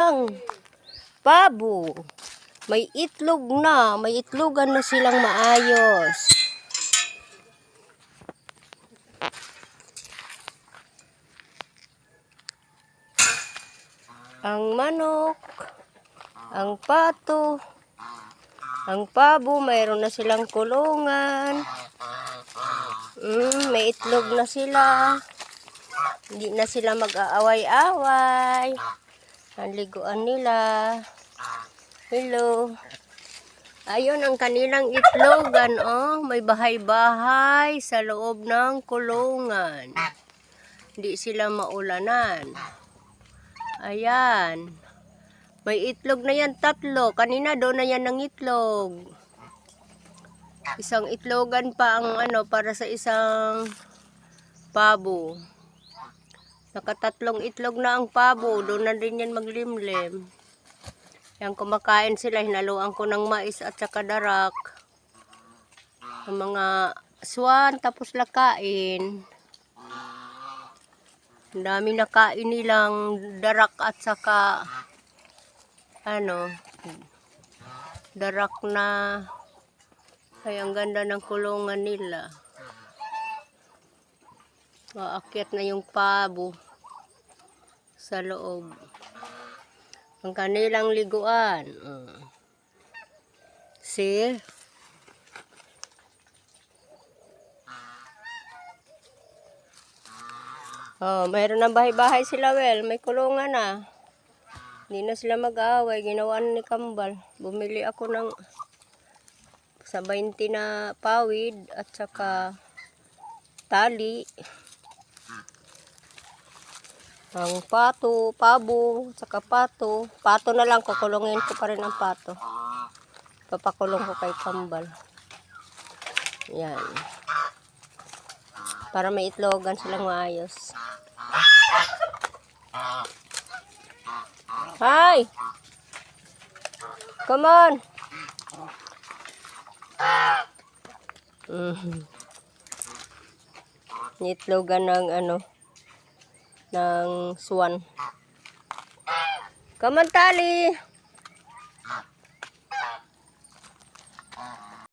Ang pabo, may itlog na, may itlogan na silang maayos. Ang manok, ang pato, ang pabo, mayroon na silang kulungan. May itlog na sila. Hindi na sila mag-aaway-away. Ang liguan nila. Hello. Ayun ang kanilang itlogan. Oh, may bahay-bahay sa loob ng kulungan. Hindi sila maulanan. Ayan. May itlog na yan 3. Kanina doon na yan ng itlog. Isang itlogan pa ang para sa isang pabo. Nakatatlong itlog na ang pabo. Doon na din yan maglimlim. Yan, kumakain sila. Hinaluan ko ng mais at saka darak. Ang mga swan, tapos lakain. Ang dami nakain nilang darak at saka darak na. Ay, ang ganda ng kulungan nila. Maakyat na yung pabo sa loob. Ang kanilang liguan. See? Oh, mayroon ng bahay-bahay sila, well. May kulungan na. Hindi na sila mag-aaway. Ginawa ni Kambal. Bumili ako ng sa 20 na pawid at saka tali. Ang pato, pabo, saka pato. Pato na lang, kukulungin ko pa rin ang pato. Papakulong ko kay Kambal. Yan. Para may itlogan silang maayos. Hi! Come on! Itlogan ng ng swan. Come on, Tali!